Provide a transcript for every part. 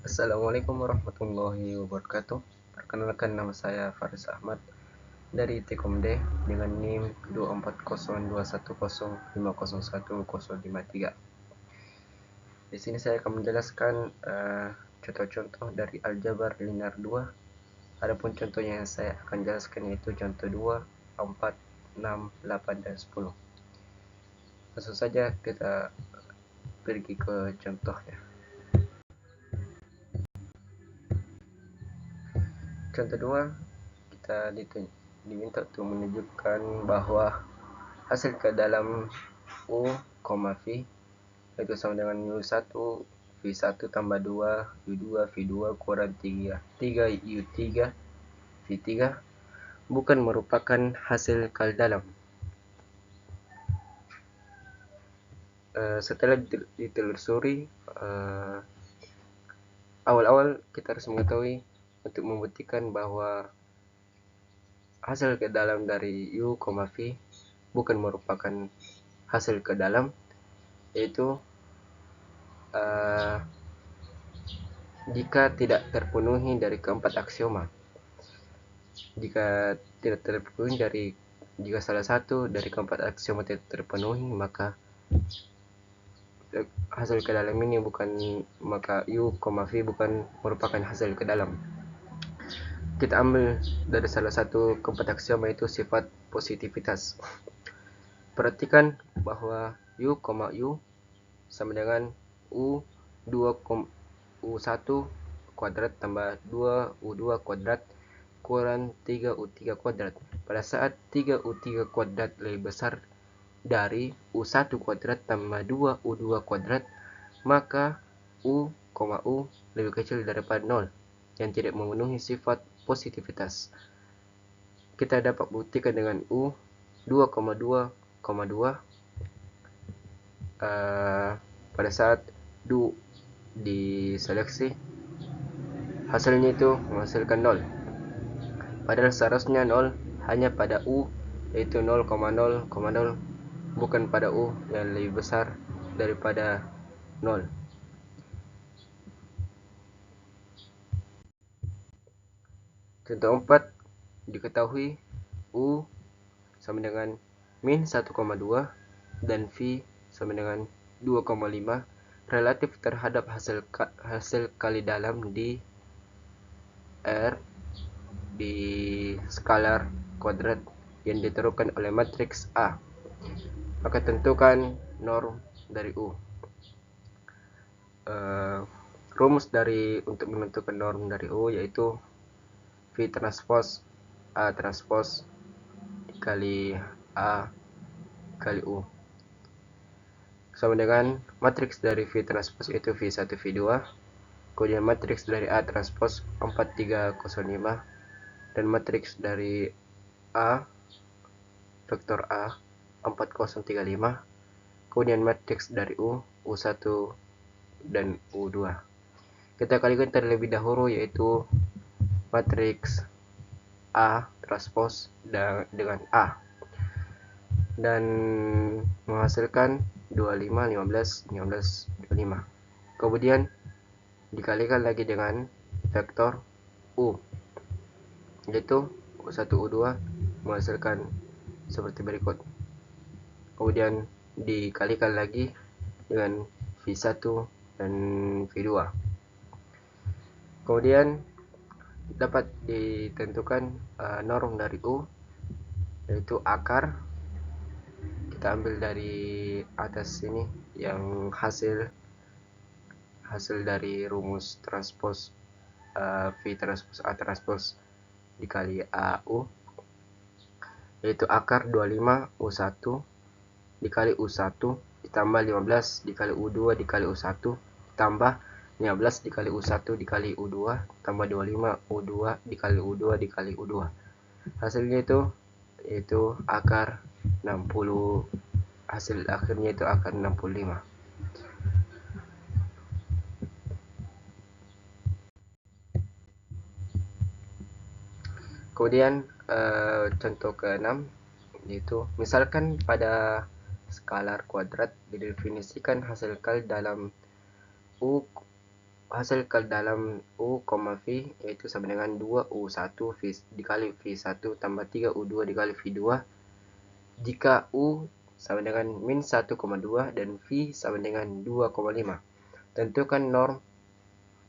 Assalamualaikum warahmatullahi wabarakatuh. Perkenalkan, nama saya Faris Ahmad dari T-Komde dengan NIM 24021050153. Di sini saya akan menjelaskan contoh-contoh dari aljabar linear 2. Adapun contohnya yang saya akan jelaskan yaitu contoh 2, 4, 6, 8, dan 10. Langsung saja kita pergi ke contohnya. Contoh 2, kita diminta untuk menunjukkan bahwa hasil ke dalam U, V itu sama dengan U1 V1 tambah 2 U2 V2 kurang 3 U3 V3 bukan merupakan hasil kal dalam. Setelah ditelusuri, awal-awal kita harus mengetahui untuk membuktikan bahwa hasil ke dalam dari U, V bukan merupakan hasil ke dalam, yaitu jika tidak terpenuhi dari keempat aksioma. Jika tidak terpenuhi jika salah satu dari keempat aksioma tidak terpenuhi, maka hasil ke dalam ini maka U, V bukan merupakan hasil ke dalam. Kita ambil dari salah satu keempat aksioma, yaitu sifat positivitas. Perhatikan bahwa U, U sama dengan U1 kuadrat tambah 2 U2 kuadrat kurang 3 U3 kuadrat. Pada saat 3 U3 kuadrat lebih besar dari U1 kuadrat tambah 2 U2 kuadrat, maka U, U lebih kecil daripada 0, yang tidak memenuhi sifat positivitas. Kita dapat buktikan dengan U 2,2,2 pada saat Du diseleksi, hasilnya itu menghasilkan 0. Padahal seharusnya 0 hanya pada U, yaitu 0,0,0, bukan pada U yang lebih besar daripada 0. Contoh 4, diketahui U sama dengan min 1,2 dan V sama dengan 2,5 relatif terhadap hasil kali dalam di R di skalar kuadrat yang ditentukan oleh matriks A. Maka tentukan norm dari U. Rumus untuk menentukan norm dari U yaitu V transpose A transpose dikali A kali U sama dengan matriks dari V transpose itu V1 V2, kemudian matriks dari A transpose 4305, dan matriks dari A vektor A 4035, kemudian matriks dari U U1 dan U2. Kita kalikan terlebih dahulu, yaitu matriks A transpose dengan A, dan menghasilkan 25, 15, 15, 25. Kemudian dikalikan lagi dengan vektor U, yaitu U1 U2 menghasilkan seperti berikut. Kemudian dikalikan lagi dengan V1 dan V2. Kemudian dapat ditentukan norm dari U, yaitu akar. Kita ambil dari atas sini yang hasil dari rumus transpose V transpose A transpose dikali AU, yaitu akar 25 U1 dikali U1 ditambah 15 dikali U2 dikali U1 ditambah 15 dikali U1 dikali U2 tambah 25 U2 dikali U2 dikali U2. Hasilnya itu akar 60. Hasil akhirnya itu akar 65. Kemudian contoh ke-6, yaitu misalkan pada skalar kuadrat didefinisikan hasil kal dalam U hasil ke dalam U, V yaitu sama dengan 2U1 V dikali V1 tambah 3U2 dikali V2 jika U sama dengan min 1,2 dan V sama dengan 2,5. Tentukan norm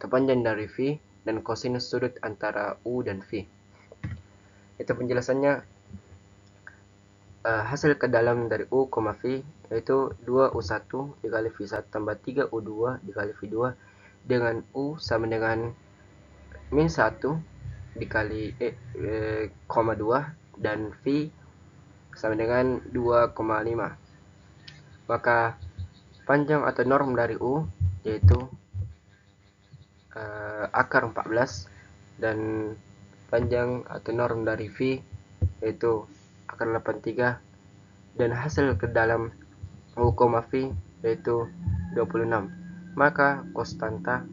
terpanjang dari V dan kosinus sudut antara U dan V. Itu penjelasannya. Hasil ke dalam dari U, V yaitu 2U1 dikali V1 tambah 3U2 dikali V2 dengan U sama dengan min 1 dikali 2 dan V sama dengan 2,5. Maka panjang atau norm dari U yaitu akar 14 dan panjang atau norm dari V yaitu akar 83 dan hasil ke dalam U, V yaitu 26. Maka konstanta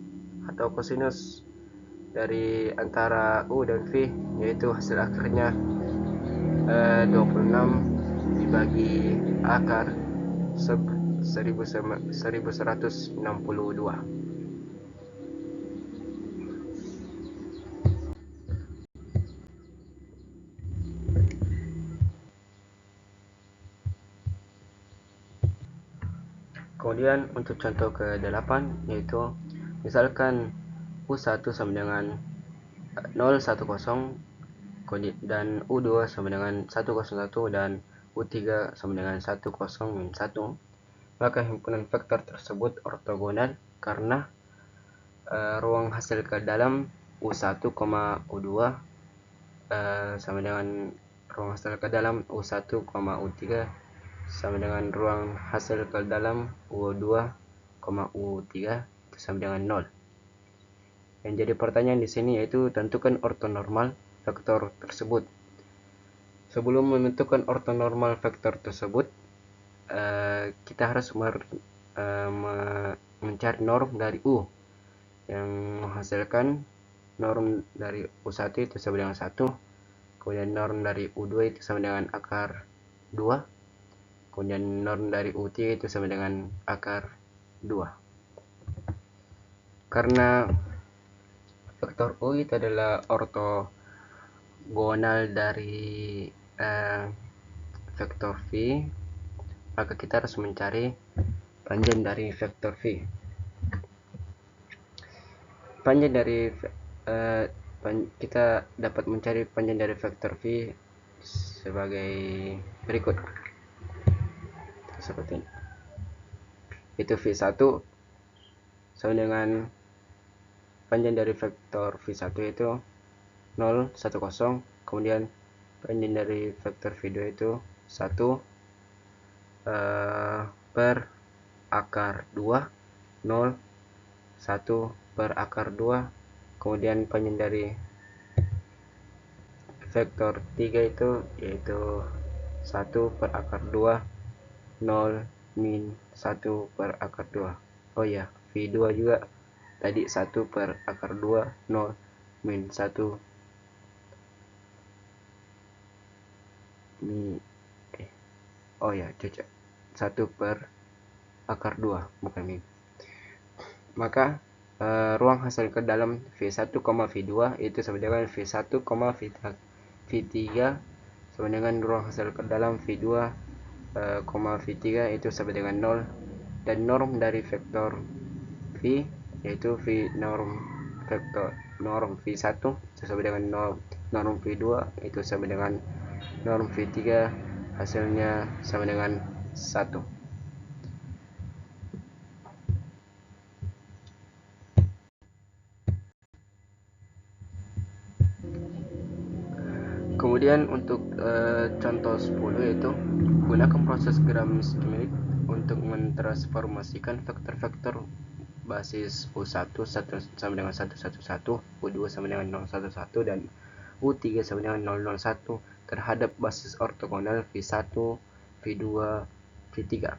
atau kosinus dari antara U dan V yaitu hasil akarnya 26 dibagi akar 1162. Kemudian untuk contoh ke-8 yaitu misalkan U1 sama dengan 010 dan U2 sama dengan 101 dan U3 sama dengan 10-1, maka himpunan vektor tersebut ortogonal karena ruang hasil ke dalam U1, U2 sama dengan ruang hasil ke dalam U1, U3 sama dengan ruang hasil ke dalam U2, U3 itu sama dengan 0. Yang jadi pertanyaan di sini yaitu tentukan ortonormal vektor tersebut. Sebelum menentukan ortonormal vektor tersebut, kita harus mencari norm dari U yang menghasilkan norm dari U1 itu sama dengan 1, kemudian norm dari U2 itu sama dengan akar 2, kemudian norm dari U3 itu sama dengan akar 2. Karena vektor U itu adalah ortogonal dari vektor V, maka kita harus mencari panjang dari vektor V. Panjang dari kita dapat mencari panjang dari vektor V sebagai berikut, seperti ini. Itu V1 sama dengan panjang dari vektor V1 itu 0, 1, 0, kemudian panjang dari vektor V2 itu 1 per akar 2, 0, 1 per akar 2, kemudian panjang dari vektor 3 itu yaitu 1 per akar 2, 0, min 1 per akar 2. Oh ya, V2 juga tadi 1 per akar 2, 0, min 1 oh ya, cocok 1 per akar 2, bukan min. Maka ruang hasil ke dalam V1, V2 itu sama dengan V1, V3 sama dengan ruang hasil ke dalam V2, V3 itu sama dengan 0, dan norm dari vektor V yaitu V norm vektor norm V1 itu sama dengan norm V2 itu sama dengan norm V3, hasilnya sama dengan 1. Kemudian untuk contoh 10 yaitu gunakan proses Gram-Schmidt untuk mentransformasikan vektor-vektor basis U1 sama dengan 111, U2 sama dengan 011 dan U3 sama dengan 001 terhadap basis ortogonal V1, V2, V3.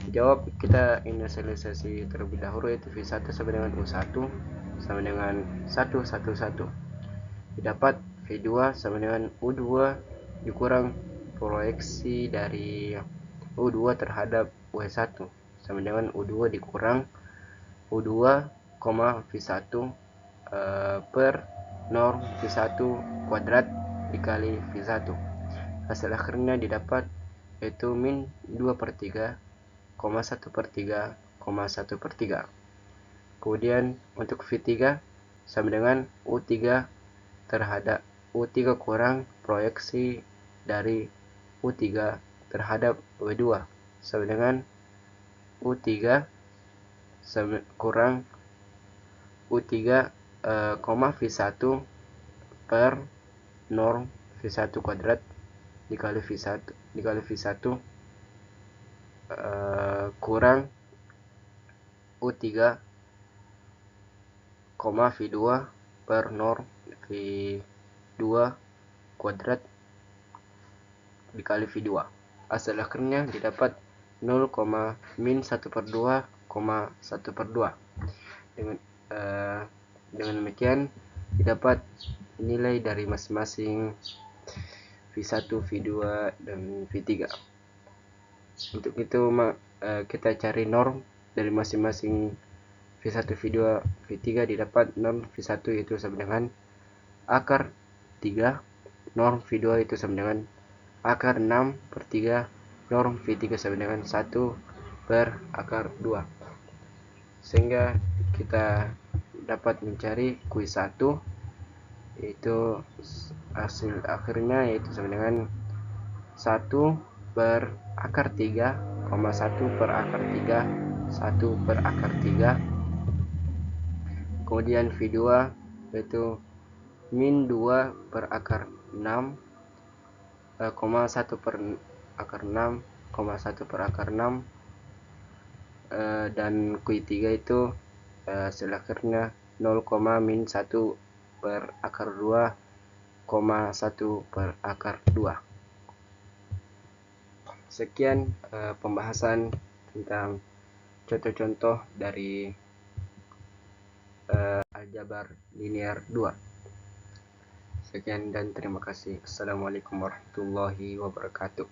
Jawab kita inisialisasi terlebih dahulu yaitu V1 sama dengan U1 sama dengan 111. Didapat V2 sama dengan U2 dikurang proyeksi dari U2 terhadap W1 sama dengan U2 dikurang U2 V1 per norm V1 kuadrat dikali V1. Hasil akhirnya didapat yaitu min 2/3, 1/3, 1/3. Kemudian untuk V3 sama dengan U3 terhadap U3 kurang proyeksi dari U3 terhadap W2 sama dengan U3 kurang U3, V1 per norm V1 kuadrat dikali V1 kurang U3, V2 per norm V2 kuadrat dikali V2. Hasil akhirnya didapat 0, min 1/2, 1/2. Dengan demikian didapat nilai dari masing-masing V1, V2, dan V3. Untuk itu kita cari norm dari masing-masing V1, V2, V3. Didapat norm V1 itu sama dengan akar 3, norm V2 itu sama dengan akar 6/3, norm V3 sama dengan 1 per akar 2. Sehingga kita dapat mencari Q1, yaitu hasil akhirnya yaitu sama dengan 1 per akar 3, 1 per akar 3, 1 per akar 3. Kemudian V2 yaitu min 2 per akar 6, 1 per akar 6, 1 per akar 6. Dan Q3 itu hasil akhirnya 0, min 1 per akar 2, 1 per akar 2. Sekian pembahasan tentang contoh-contoh dari aljabar linear 2. Sekian dan terima kasih. Assalamualaikum warahmatullahi wabarakatuh.